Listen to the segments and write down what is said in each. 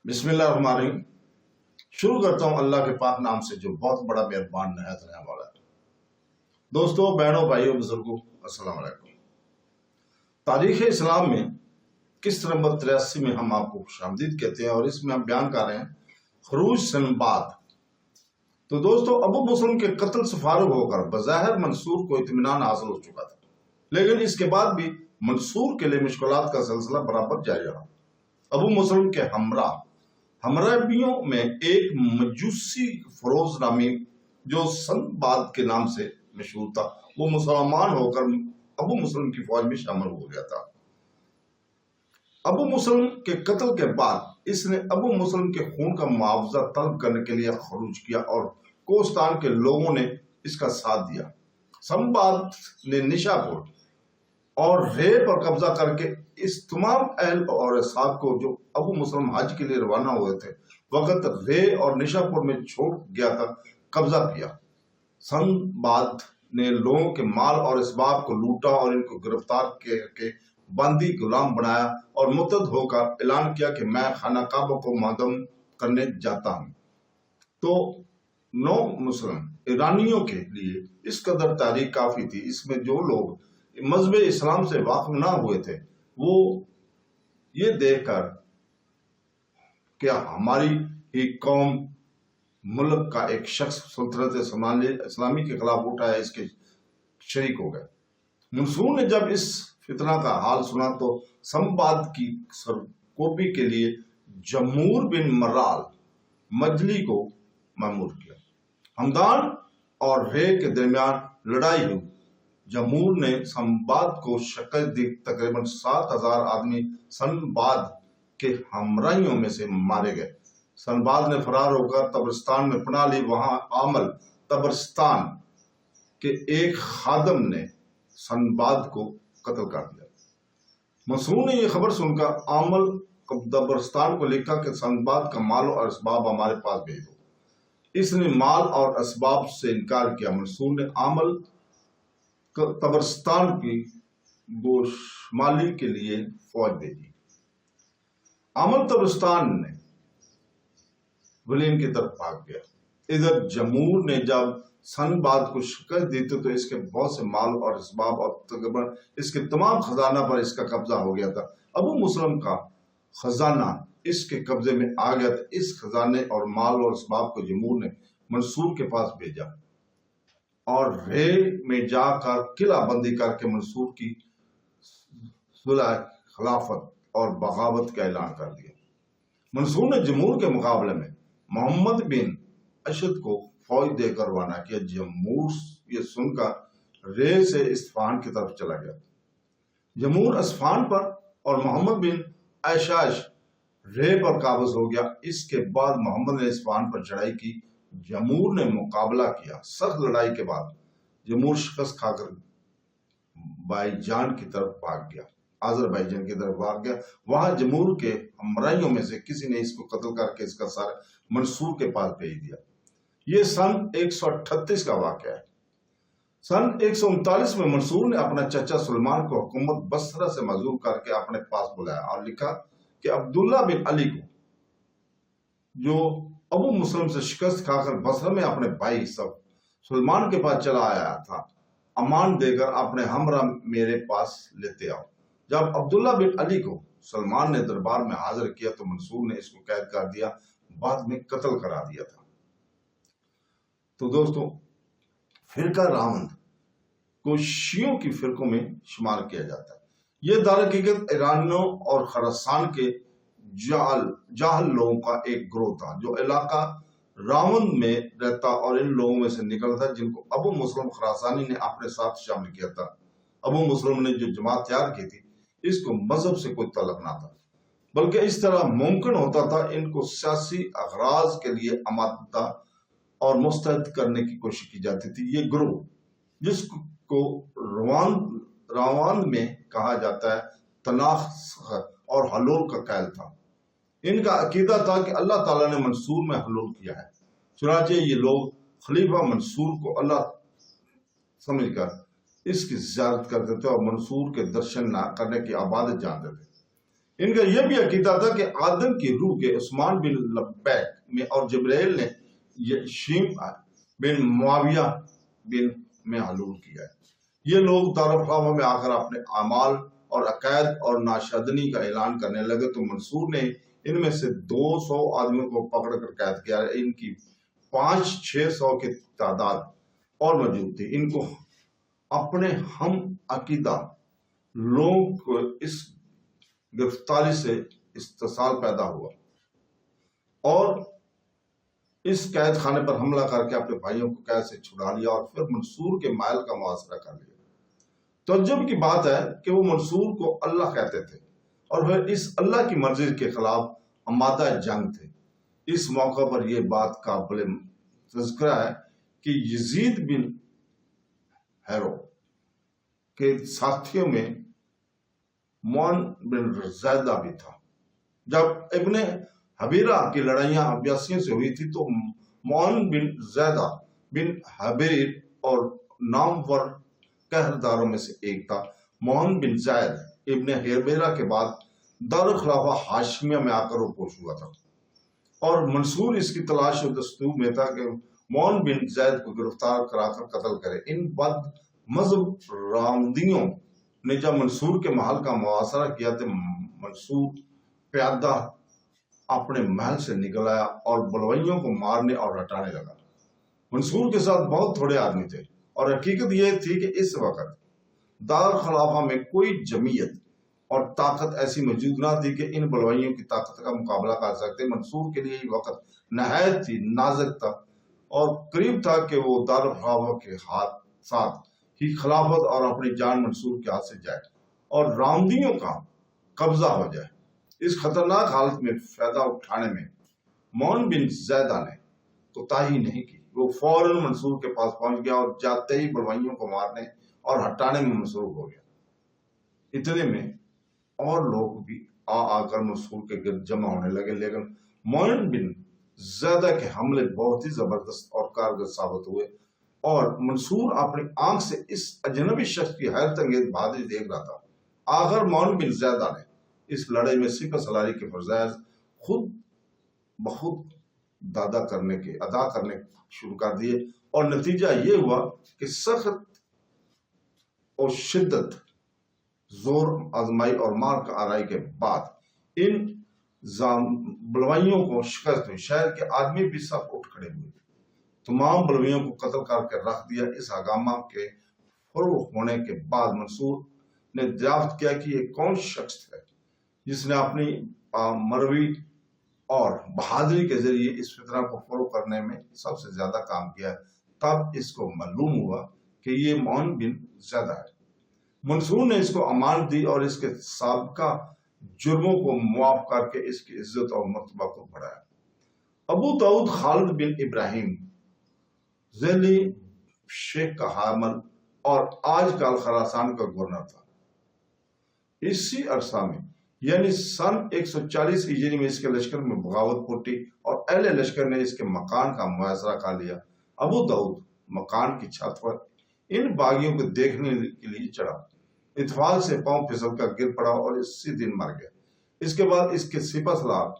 بسم اللہ الرحمن الرحیم۔ شروع کرتا ہوں اللہ کے پاک نام سے جو بہت بڑا مہربان نہایت رحم والا ہے۔ دوستوں، بہنوں، بھائیوں، بزرگوں، السلام علیکم۔ تاریخ اسلام میں قسط نمبر 83 میں ہم آپ کو خوش آمدید کہتے ہیں، اور اس میں ہم بیان کر رہے ہیں خروج سنباد۔ تو دوستوں، ابو مسلم کے قتل سے فارغ ہو کر بظاہر منصور کو اطمینان حاصل ہو چکا تھا، لیکن اس کے بعد بھی منصور کے لیے مشکلات کا سلسلہ برابر جاری رہا۔ ابو مسلم کے ہمراہیوں میں ایک مجوسی فروز نامی جو سنباد کے نام سے مشہور تھا، وہ مسلمان ہو کر ابو مسلم کی فوج میں شامل ہو گیا تھا۔ ابو مسلم کے قتل کے بعد اس نے ابو مسلم کے خون کا معاوضہ طلب کرنے کے لیے خروج کیا، اور کوہستان کے لوگوں نے اس کا ساتھ دیا۔ سنباد نے نشاپور اور رے پر قبضہ کر کے اس تمام اہل اور اصحاب کو جو ابو مسلم حج کے لیے روانہ ہوئے تھے وقت رے اور نشاپور میں چھوڑ گیا تھا، قبضہ کیا۔ سنباد نے لوگوں کے مال اور اسباب کو لوٹا اور ان کو گرفتار کے بندی غلام بنایا، اور مرتد ہو کر اعلان کیا کہ میں خانہ کعبہ کو منہدم کرنے جاتا ہوں۔ تو نو مسلم ایرانیوں کے لیے اس قدر تاریخ کافی تھی۔ اس میں جو لوگ مذہب اسلام سے واقف نہ ہوئے تھے وہ یہ دیکھ کر کہ ہماری ہی قوم ملک کا ایک شخص سلطنت اسلامی کے خلاف اٹھا ہے، اس کے شریک ہو گئے۔ منصور نے جب اس فتنہ کا حال سنا تو سنباد کی سرکوبی کے لیے جمور بن مرال مجلی کو مأمور کیا۔ ہمدان اور رے کے درمیان لڑائی ہوئی۔ جمور نے سنباد کو شکست دی۔ تقریباً 7,000 آدمی سنباد کے ہمراہیوں میں سے مارے گئے۔ سنباد نے فرار ہو کر طبرستان میں پناہ لی۔ وہاں عامل طبرستان کے ایک خادم نے سنباد کو قتل کر دیا۔ منصور نے یہ خبر سن کر عامل طبرستان کو لکھا کہ سنباد کا مال اور اسباب ہمارے پاس بھیج دو۔ اس نے مال اور اسباب سے انکار کیا۔ منصور نے عامل طبرستان کی گوشمالی کے لیے فوج بھیجی۔ عامل طبرستان نے ولین کی طرف بھاگ گیا۔ ادھر جمور نے جب سنباد کو شکست دی تو اس کے بہت سے مال اور اسباب اور تقریباً اس کے تمام خزانہ پر اس کا قبضہ ہو گیا تھا۔ ابو مسلم کا خزانہ اس کے قبضے میں آ گیا تھا۔ اس خزانے اور مال اور اسباب کو جمور نے منصور کے پاس بھیجا اور رے میں جا کر قلعہ بندی کر کے منصور کی صلح خلافت اور بغاوت کا اعلان کر دیا۔ منصور نے جمور کے مقابلے میں محمد بن اشد کو فوج دے کر روانہ کیا۔ جمور یہ سن کر رے سے اصفہان کی طرف چلا گیا۔ جمور اصفہان پر اور محمد بن اشعث رے پر قابض ہو گیا۔ اس کے بعد محمد نے اصفہان پر چڑھائی کی۔ جمور نے مقابلہ کیا۔ سخت لڑائی کے بعد جمور شکست کھا کر بائی کی طرف بھاگ گیا۔ آذربائیجان کی طرف بھاگ گیا۔ وہاں جمور کے ہمراہیوں میں سے کسی نے اس کو قتل کر کے اس کا سر منصور کے پاس بھیج دیا۔ یہ سن 138 کا واقعہ ہے۔ سن 139 میں منصور نے اپنا چچا سلیمان کو حکومت بصرہ سے معزول کر کے اپنے پاس بلایا اور لکھا کہ عبداللہ بن علی کو، جو ابو مسلم سے شکست کھا کر بصرہ میں اپنے بھائی سلیمان کے پاس چلا آیا تھا، امان دے کر اپنے ہمراہ میرے پاس لیتے آؤ۔ جب عبداللہ بن علی کو سلیمان نے دربار میں حاضر کیا تو منصور نے اس کو قید کر دیا، بعد میں قتل کرا دیا تھا۔ تو دوستوں، فرقہ راوند کو شیعوں کی فرقوں میں شمار کیا جاتا ہے۔ یہ در حقیقت ایرانیوں اور خراسان کے جاہل لوگوں کا ایک گروہ تھا جو علاقہ راوند میں رہتا اور ان لوگوں میں سے نکلا تھا جن کو ابو مسلم خراسانی نے اپنے ساتھ شامل کیا تھا۔ ابو مسلم نے جو جماعت تیار کی تھی اس کو مذہب سے کوئی تعلق نہ تھا، بلکہ اس طرح ممکن ہوتا تھا ان کو سیاسی اغراض کے لیے آمادہ اور مستعد کرنے کی کوشش کی جاتی تھی۔ یہ گروہ جس کو راوند میں کہا جاتا ہے تناسخ اور حلول کا قائل تھا۔ ان کا عقیدہ تھا کہ اللہ تعالیٰ نے منصور میں حلول کیا ہے، چنانچہ یہ لوگ خلیفہ منصور کو اللہ سمجھ کر اس کی زیارت کرتے تھے اور منصور کے درشن نہ کرنے کی عبادت جانتے تھے۔ ان کا یہ بھی عقیدہ تھا کہ آدم کی روح کے عثمان بن لبیک میں اور جبرائیل نے شیم بن معاویہ بن میں حلول کیا ہے۔ یہ لوگ دارالخلافہ میں آ کر اپنے اعمال اور عقائد اور ناشادنی کا اعلان کرنے لگے تو منصور نے ان میں سے 200 آدمیوں کو پکڑ کر قید کیا۔ ان کی 500-600 کی تعداد اور موجود تھی۔ ان کو اپنے ہم عقیدہ لوگوں کو اس گرفتاری سے استحصال پیدا ہوا اور اس قید خانے پر حملہ کر کے اپنے بھائیوں کو قید سے چھڑا لیا اور پھر منصور کے مال کا محاصرہ کر لیا۔ تعجب کی بات ہے کہ وہ منصور کو اللہ کہتے تھے اور پھر اس اللہ کی مرضی کے خلاف آمادہ جنگ تھے۔ اس موقع پر یہ بات قابل تذکرہ ہے کہ یزید بن ہیرو کے ساتھیوں میں معن بن زیدہ بھی تھا۔ جب ابن حبیرہ کی لڑائیاں عباسیوں سے ہوئی تھی تو معن بن زیدہ بن حبیر اور نامور قہرداروں میں سے ایک تھا۔ معن بن زید ابن حبیرہ کے بعد دارالخلافہ ہاشمیہ میں آ کر وہ پوش ہوا تھا اور منصور اس کی تلاش و جستجو میں تھا کہ معن بن زید کو گرفتار کرا کر قتل کرے۔ ان بد مذہب راندیوں نے جب منصور کے محل کا محاصرہ کیا تو منصور پیادہ اپنے محل سے نکل آیا اور بلوائیوں کو مارنے اور ہٹانے لگا۔ منصور کے ساتھ بہت تھوڑے آدمی تھے اور حقیقت یہ تھی کہ اس وقت دارالخلافہ میں کوئی جمعیت اور طاقت ایسی موجود نہ تھی کہ ان بلوائیوں کی طاقت کا مقابلہ کر سکتے۔ منصور کے لیے یہ وقت نہایت ہی نازک تھا اور قریب تھا کہ وہ دارالخلافہ کے ساتھ ہی خلافت اور اپنی جان منصور کے ہاتھ سے جائے اور راندیوں کا قبضہ ہو جائے۔ اس خطرناک حالت میں فائدہ اٹھانے میں معن بن زیدہ نے کوتاہی نہیں کی۔ وہ فوراً منصور کے پاس پہنچ گیا اور جاتے ہی بلوائیوں کو مارنے اور ہٹانے میں مصروف ہو گیا۔ اتنے میں اور لوگ بھی آ کر منصور کے گرد جمع ہونے لگے، لیکن معن بن زیدہ کے حملے بہت ہی زبردست اور کارگر ثابت ہوئے اور منصور اپنی آنکھ سے اس اجنبی شخص کی حیرت انگیز بہادری دیکھ رہا تھا۔ آخر معن بن زیدہ نے اس لڑائی میں سپہ سالاری کے فرائض خود بخود ادا کرنے شروع کر دیے اور نتیجہ یہ ہوا کہ سخت اور شدت زور آزمائی اور مار کا آرائی کے بعد ان بلوائیوں کو شکست ہوئی۔ شہر کے آدمی بھی سب اٹھ کھڑے ہوئے، تمام بلوائیوں کو قتل کر کے رکھ دیا۔ اس ہنگامہ کے فروغ ہونے کے بعد منصور نے دریافت کیا کہ یہ کون شخص ہے جس نے اپنی مروی اور بہادری کے ذریعے اس فتنہ کو فروغ کرنے میں سب سے زیادہ کام کیا ہے۔ تب اس کو معلوم ہوا کہ یہ معن بن زیدہ ہے۔ منصور نے اس کو امان دی اور اس کے سابقہ جرموں کو معاف کر کے اس کی عزت اور مرتبہ کو بڑھایا۔ ابو داؤد خالد بن ابراہیم ذیلی شیخ کا حامل اور آج کل خراسان کا گورنر تھا۔ اسی عرصہ میں یعنی سن 140 ہجری میں اس کے لشکر میں بغاوت پھوٹی اور اہل لشکر نے اس کے مکان کا محاصرہ کر لیا۔ ابو داؤد مکان کی چھت پر ان باغیوں کو دیکھنے کے لیے چڑھا، اتفاق سے پاؤں پھسل کر گر پڑا اور اسی دن مر گیا۔ اس کے بعد اس کے سپہ سالار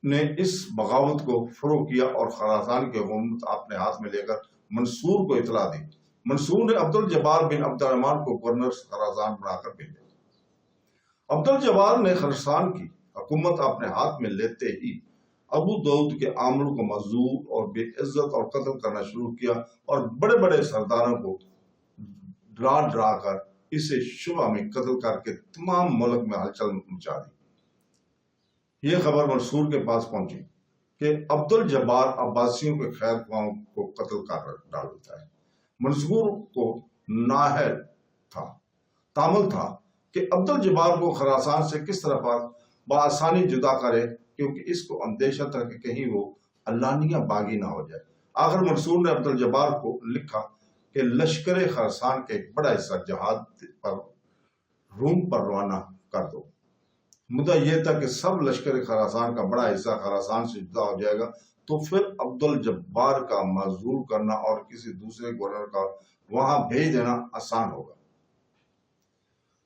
نے اس بغاوت کو فروغ کیا اور خراسان کی حکومت اپنے ہاتھ میں لے کر منصور کو اطلاع دی۔ منصور نے عبد الجبار بن عبد الرحمن کو گورنر خراسان بنا کر بھیجا۔ عبد الجبار نے خراسان کی حکومت اپنے ہاتھ میں لیتے ہی ابو داؤد کے عاملوں کو مذلول اور بے عزت اور قتل کرنا شروع کیا اور بڑے بڑے سرداروں کو ڈرا ڈرا کر اسے شبہ میں قتل کر کے تمام ملک میں ہلچل مچا دی۔ یہ خبر منصور کے پاس پہنچی کہ عبد الجبار عباسیوں کے خیر خواہوں کو قتل کر ڈالتا ہے۔ منصور کو نااہل تامل تھا کہ عبد الجبار کو خراسان سے کس طرح بآسانی جدا کرے، کیونکہ اس کو اندیشہ تھا کہ کہیں وہ علانیہ باغی نہ ہو جائے۔ آخر منصور نے عبد الجبار کو لکھا کہ لشکر خراسان کے ایک بڑا حصہ جہاد پر روم پر روانہ کر دو۔ مدعا یہ تھا کہ سب لشکر خراسان کا بڑا حصہ خراسان سے جدا ہو جائے گا تو پھر عبد الجبار کا معزول کرنا اور کسی دوسرے گورنر کا وہاں بھیج دینا آسان ہوگا۔